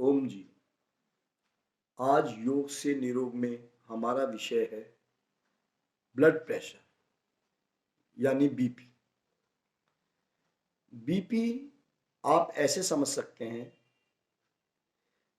ओम जी। आज योग से निरोग में हमारा विषय है ब्लड प्रेशर यानी बीपी। बीपी आप ऐसे समझ सकते हैं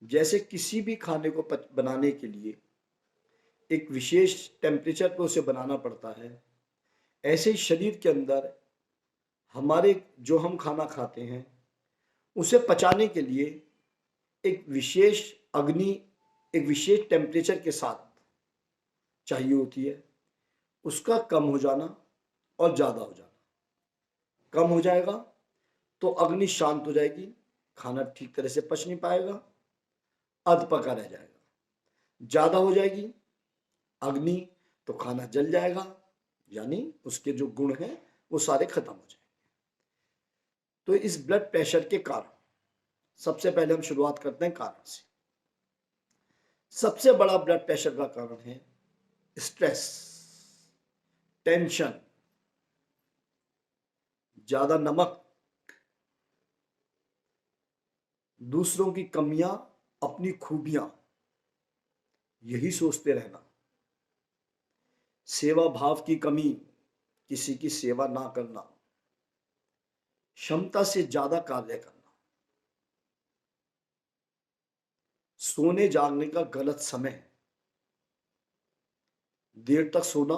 जैसे किसी भी खाने को बनाने के लिए एक विशेष टेम्परेचर पे उसे बनाना पड़ता है। ऐसे ही शरीर के अंदर हमारे जो हम खाना खाते हैं उसे पचाने के लिए एक विशेष अग्नि, एक विशेष टेम्परेचर के साथ चाहिए होती है। उसका कम हो जाना और ज़्यादा हो जाना। कम हो जाएगा तो अग्नि शांत हो जाएगी, खाना ठीक तरह से पच नहीं पाएगा, अधपका रह जाएगा। ज़्यादा हो जाएगी अग्नि तो खाना जल जाएगा, यानी उसके जो गुण हैं वो सारे खत्म हो जाएंगे। तो इस ब्लड प्रेशर के कारण सबसे पहले हम शुरुआत करते हैं कारण से। सबसे बड़ा ब्लड प्रेशर का कारण है स्ट्रेस, टेंशन, ज्यादा नमक, दूसरों की कमियां अपनी खूबियां यही सोचते रहना, सेवा भाव की कमी, किसी की सेवा ना करना, क्षमता से ज्यादा कार्य करना, सोने जागने का गलत समय, देर तक सोना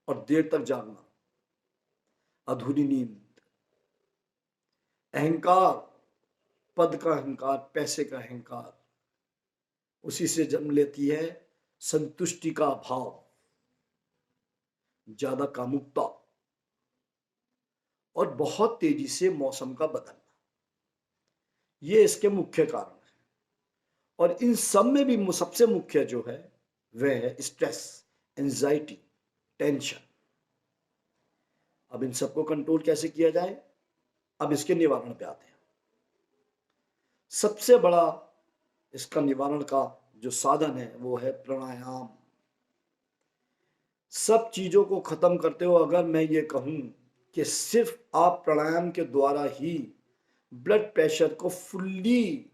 और देर तक जागना, अधूरी नींद, अहंकार, पद का अहंकार, पैसे का अहंकार, उसी से जन्म लेती है संतुष्टि का अभाव, ज्यादा कामुकता और बहुत तेजी से मौसम का बदलना। ये इसके मुख्य कारण है। और इन सब में भी सबसे मुख्य जो है वह है स्ट्रेस, एंजाइटी, टेंशन। अब इन सबको कंट्रोल कैसे किया जाए, अब इसके निवारण पे आते हैं। सबसे बड़ा इसका निवारण का जो साधन है वो है प्राणायाम। सब चीजों को खत्म करते हो अगर मैं ये कहूं कि सिर्फ आप प्राणायाम के द्वारा ही ब्लड प्रेशर को फुल्ली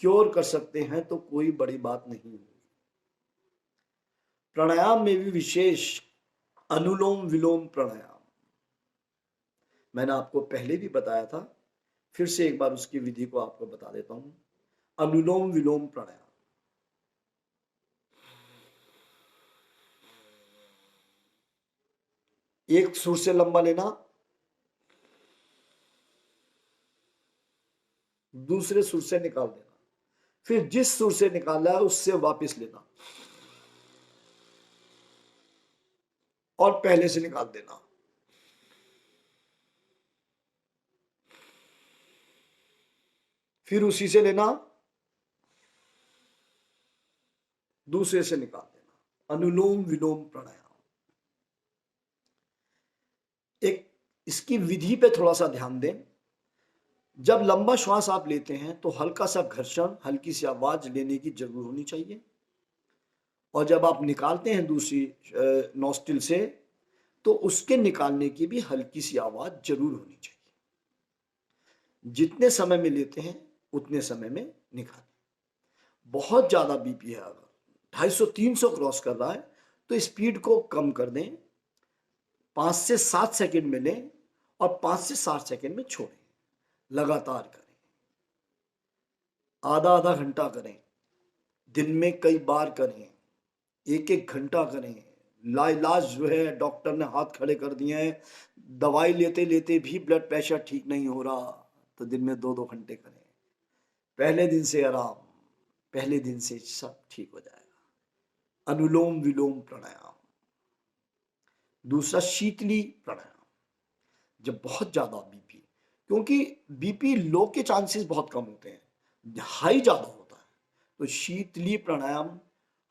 क्योर कर सकते हैं तो कोई बड़ी बात नहीं। प्राणायाम में भी विशेष अनुलोम विलोम प्राणायाम मैंने आपको पहले भी बताया था, फिर से एक बार उसकी विधि को आपको बता देता हूं। अनुलोम विलोम प्राणायाम, एक सुर से लंबा लेना, दूसरे सुर से निकाल देना, फिर जिस सुर से निकाला है उससे वापस लेना और पहले से निकाल देना। फिर उसी से लेना, दूसरे से निकाल देना। अनुलोम विलोम प्राणायाम। एक इसकी विधि पे थोड़ा सा ध्यान दें। जब लंबा श्वास आप लेते हैं तो हल्का सा घर्षण, हल्की सी आवाज लेने की जरूर होनी चाहिए। और जब आप निकालते हैं दूसरी नॉस्ट्रिल से तो उसके निकालने की भी हल्की सी आवाज जरूर होनी चाहिए। जितने समय में लेते हैं उतने समय में निकालें। बहुत ज्यादा बीपी है, अगर 250-300 क्रॉस कर रहा है तो स्पीड को कम कर दें, 5 से 7 सेकंड में लें और 5 से 7 सेकंड में छोड़ें। लगातार करें, आधा आधा घंटा करें, दिन में कई बार करें, एक एक घंटा करें। लाइलाज जो है डॉक्टर ने हाथ खड़े कर दिए हैं, दवाई लेते लेते भी ब्लड प्रेशर ठीक नहीं हो रहा तो दिन में 2-2 घंटे करें। पहले दिन से आराम, पहले दिन से सब ठीक हो जाएगा। अनुलोम विलोम प्राणायाम। दूसरा शीतली प्राणायाम, जब बहुत ज्यादा बीपी, क्योंकि बीपी लो के चांसेस बहुत कम होते हैं, हाई ज्यादा होता है, तो शीतली प्राणायाम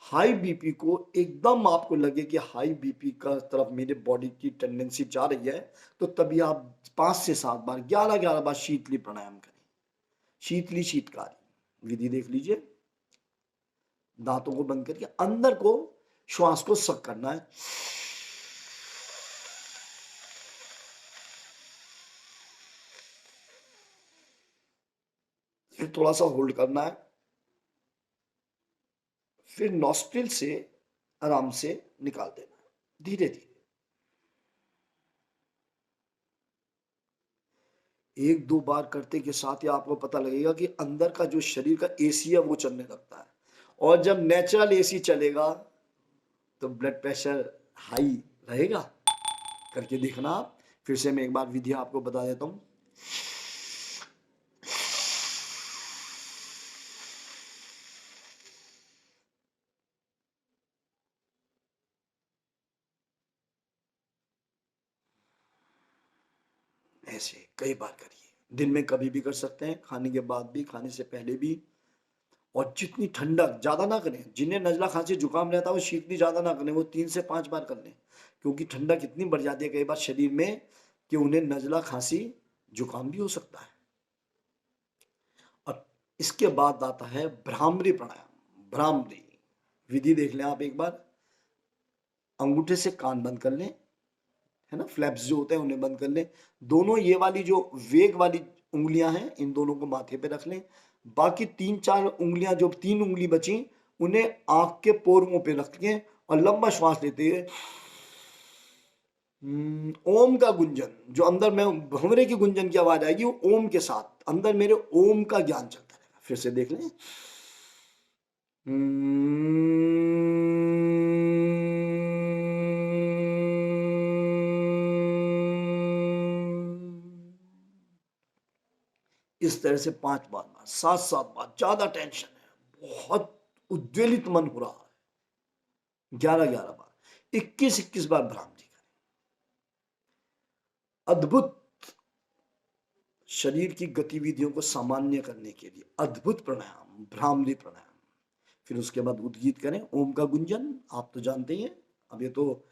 हाई बीपी को एकदम आपको लगे कि हाई बीपी का तरफ मेरे बॉडी की टेंडेंसी जा रही है तो तभी आप 5 से 7 बार, 11-11 बार शीतली प्राणायाम करें। शीतली शीतकारी विधि देख लीजिए। दांतों को बंद करके अंदर को श्वास को सक करना है, फिर थोड़ा सा होल्ड करना है, फिर नॉस्ट्रिल से आराम से निकाल देना, धीरे धीरे। एक दो बार करते के साथ ही आपको पता लगेगा कि अंदर का जो शरीर का एसी है वो चलने लगता है। और जब नेचुरल एसी चलेगा तो ब्लड प्रेशर हाई रहेगा। करके देखना आप। फिर से मैं एक बार विधि आपको बता देता हूं। ऐसे कई बार करिए, दिन में कभी भी कर सकते हैं, खाने के बाद भी, खाने से पहले भी। और जितनी ठंडक ज्यादा ना करें, जिन्हें नजला खांसी जुकाम रहता है वो शीतली ज्यादा ना करें, वो 3 से 5 बार कर लें। क्योंकि ठंडक इतनी बढ़ जाती है कई बार शरीर में कि उन्हें नजला खांसी जुकाम भी हो सकता है। और इसके बाद आता है भ्रामरी प्राणायाम। भ्रामरी विधि देख लें आप एक बार। अंगूठे से कान बंद कर लें, है ना, फ्लैप्स जो होते हैं उन्हें बंद कर लें। दोनों ये वाली जो वेग वाली उंगलियां हैं इन दोनों को माथे पे रख लें। बाकी 3-4 उंगलियां, जो 3 उंगली बची, उन्हें आंख के पोरों पे रख लें और लंबा श्वास लेते हुए ओम का गुंजन, जो अंदर में भंवरे की गुंजन की आवाज आएगी, वो ओम के साथ अंदर मेरे ओम का ज्ञान चलता रहेगा। फिर से देख लें। इस तरह से 5 बार, 7-7 बार। ज्यादा टेंशन है, बहुत उद्वेलित मन हो रहा है, 11-11 बार, 21-21 बार भ्रामरी करें। अद्भुत शरीर की गतिविधियों को सामान्य करने के लिए अद्भुत प्राणायाम, भ्रामरी प्राणायाम। फिर उसके बाद उद्गीत करें, ओम का गुंजन आप तो जानते ही हैं। अब ये तो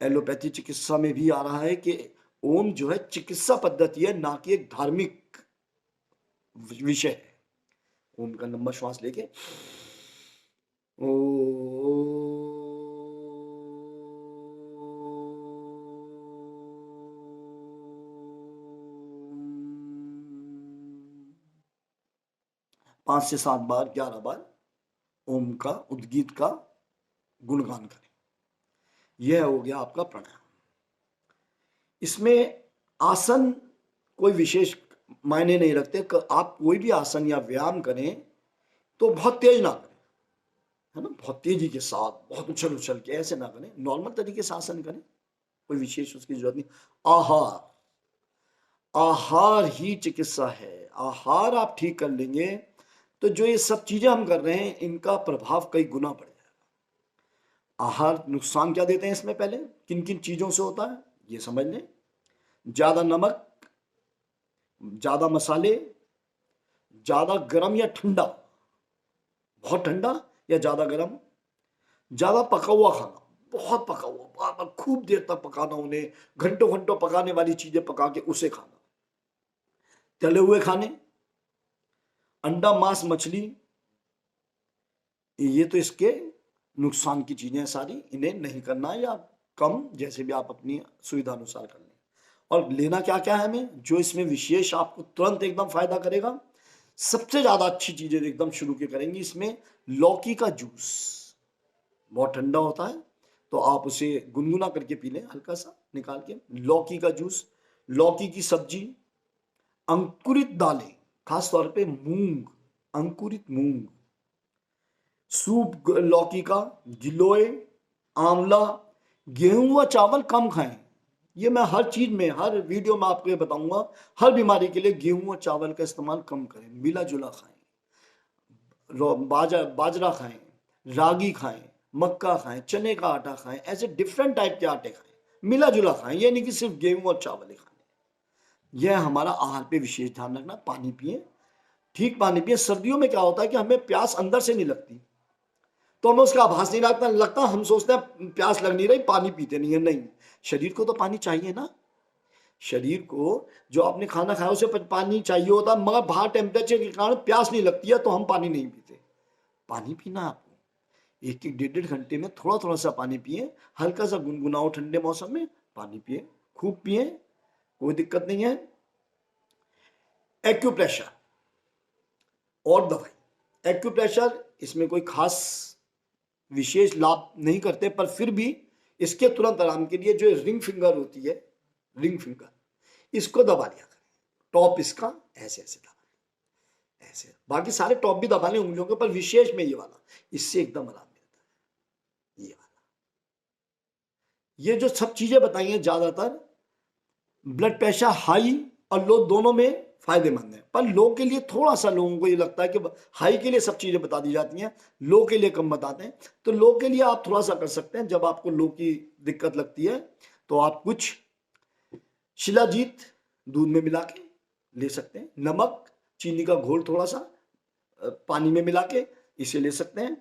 एलोपैथी चिकित्सा में भी आ रहा है कि ओम जो है चिकित्सा पद्धति है, ना कि एक धार्मिक विषय है। ओम का लंबा श्वास लेके ओ पांच से 7 बार, 11 बार ओम का उद्गीत का गुणगान करें। यह हो गया आपका प्राणायाम। इसमें आसन कोई विशेष मायने नहीं रखते। आप कोई भी आसन या व्यायाम करें तो बहुत तेज ना करें, है ना, बहुत तेजी के साथ, बहुत उछल उछल के ऐसे ना करें। नॉर्मल तरीके से आसन करें, कोई विशेष उसकी जरूरत नहीं। आहार, आहार ही चिकित्सा है। आहार आप ठीक कर लेंगे तो जो ये सब चीजें हम कर रहे हैं इनका प्रभाव कई गुना बढ़ जाएगा। आहार नुकसान क्या देते हैं इसमें, पहले किन किन चीजों से होता है ये समझ लें। ज्यादा नमक, ज्यादा मसाले, ज्यादा गर्म या ठंडा, बहुत ठंडा या ज्यादा गर्म, ज्यादा पका हुआ खाना, बहुत पका हुआ, बार बार खूब देर तक पकाना, उन्हें घंटों घंटों पकाने वाली चीजें पका के उसे खाना, तले हुए खाने, अंडा, मांस, मछली, ये तो इसके नुकसान की चीजें सारी, इन्हें नहीं करना या कम, जैसे भी आप अपनी सुविधा अनुसार कर लें। और लेना क्या क्या है हमें, जो इसमें विशेष आपको तुरंत एकदम फायदा करेगा। सबसे ज्यादा अच्छी चीजें एकदम शुरू के करेंगी इसमें। लौकी का जूस बहुत ठंडा होता है तो आप उसे गुनगुना करके पी लें, हल्का सा निकाल के। लौकी का जूस, लौकी की सब्जी, अंकुरित दालें, खास तौर पे मूंग, अंकुरित मूंग, सूप लौकी का, गिलोय, आंवला, गेहूं व चावल कम खाएं। ये मैं हर चीज में, हर वीडियो में आपको ये बताऊंगा। हर बीमारी के लिए गेहूं और चावल का इस्तेमाल कम करें, मिला जुला खाएं। बाजरा खाएं, रागी खाएं, मक्का खाएं, चने का आटा खाएं, ऐसे डिफरेंट टाइप के आटे खाएं, मिला जुला खाएं। ये नहीं कि सिर्फ गेहूं और चावल ही खाने। यह हमारा आहार पे विशेष ध्यान रखना। पानी पिए, ठीक पानी पिए। सर्दियों में क्या होता है कि हमें प्यास अंदर से नहीं लगती, तो हमें उसका आभास नहीं लगता। हम सोचते हैं प्यास लग नहीं रही, पानी पीते नहीं है। नहीं, शरीर को तो पानी चाहिए ना। शरीर को जो आपने खाना खाया उसे पानी चाहिए होता, मगर बाहर टेम्परेचर के कारण प्यास नहीं लगती है तो हम पानी नहीं पीते। पानी पीना आपको 1-1, 1.5 घंटे में थोड़ा थोड़ा सा पानी पिए। हल्का सा गुनगुनाओ, ठंडे मौसम में पानी पिए, खूब पिए, कोई दिक्कत नहीं है। एक्यूप्रेशर और दवाई। एक्यूप्रेशर, इसमें कोई खास विशेष लाभ नहीं करते, पर फिर भी इसके तुरंत आराम के लिए जो रिंग फिंगर होती है, रिंग फिंगर, इसको दबा लिया करें। टॉप इसका ऐसे ऐसे दबा, ऐसे, बाकी सारे टॉप भी दबा लें उंगलियों के, पर विशेष में ये वाला, इससे एकदम आराम मिलता है। ये वाला, ये जो सब चीजें बताई हैं ज्यादातर ब्लड प्रेशर हाई और लो दोनों में फायदेमंद है, पर लो के लिए थोड़ा सा लोगों को ये लगता है कि हाई के लिए सब चीजें बता दी जाती हैं, लो के लिए कम बताते हैं। तो लो के लिए आप थोड़ा सा कर सकते हैं, जब आपको लो की दिक्कत लगती है तो आप कुछ शिलाजीत दूध में मिला के ले सकते हैं, नमक चीनी का घोल थोड़ा सा पानी में मिला के इसे ले सकते हैं।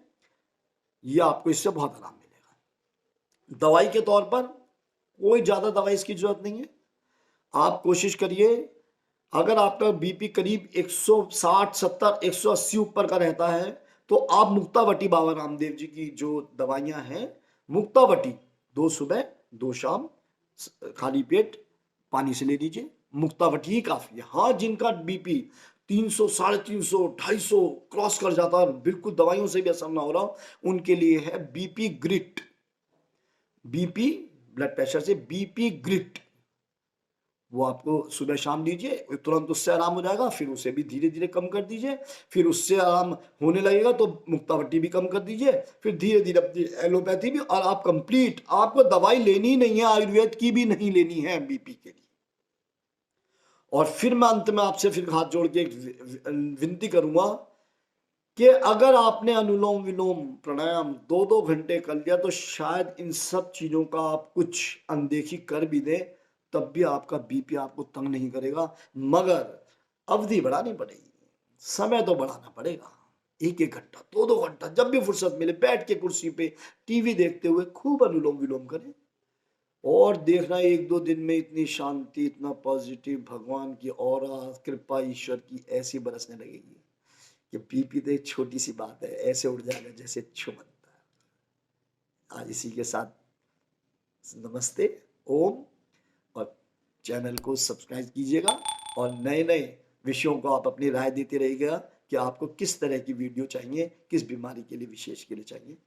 ये आपको इससे बहुत आराम मिलेगा। दवाई के तौर पर कोई ज्यादा दवाई इसकी जरूरत नहीं है। आप कोशिश करिए, अगर आपका बीपी करीब 160, 70, 180 ऊपर का रहता है तो आप मुक्तावटी बाबा रामदेव जी की जो दवाइयां हैं, मुक्तावटी 2 सुबह 2 शाम खाली पेट पानी से ले लीजिए, मुक्तावटी ही काफी है। हाँ, जिनका बीपी 300, 350, 250 क्रॉस कर जाता है और बिल्कुल दवाइयों से भी असर ना हो रहा, उनके लिए है BP grit. BP blood pressure से बीपी ग्रिट, वो आपको सुबह शाम लीजिए, तुरंत उससे आराम हो जाएगा। फिर उसे भी धीरे धीरे कम कर दीजिए, फिर उससे आराम होने लगेगा तो मुक्तावटी भी कम कर दीजिए, फिर धीरे धीरे अपनी एलोपैथी भी, और आप कंप्लीट, आपको दवाई लेनी नहीं है, आयुर्वेद की भी नहीं लेनी है बीपी के लिए। और फिर मैं अंत में आपसे फिर हाथ जोड़ के एक विनती करूंगा कि अगर आपने अनुलोम विलोम प्राणायाम 2-2 घंटे कर लिया तो शायद इन सब चीजों का आप कुछ अनदेखी कर भी दें, तब भी आपका बीपी आपको तंग नहीं करेगा। मगर अवधि बढ़ानी पड़ेगी, समय तो बढ़ाना पड़ेगा। 1-1 घंटा, 2-2 घंटा, जब भी फुर्सत मिले बैठ के कुर्सी पे टीवी देखते हुए खूब अनुलोम विलोम करें, और देखना 1-2 दिन में इतनी शांति, इतना पॉजिटिव, भगवान की ऑरा कृपा ईश्वर की ऐसी बरसने लगेगी कि बीपी तो एक छोटी सी बात है, ऐसे उड़ जाएगा जैसे छुमंतर। आज इसी के साथ नमस्ते, ओम, और चैनल को सब्सक्राइब कीजिएगा, और नए नए विषयों को आप अपनी राय देते रहिएगा कि आपको किस तरह की वीडियो चाहिए, किस बीमारी के लिए विशेष के लिए चाहिए।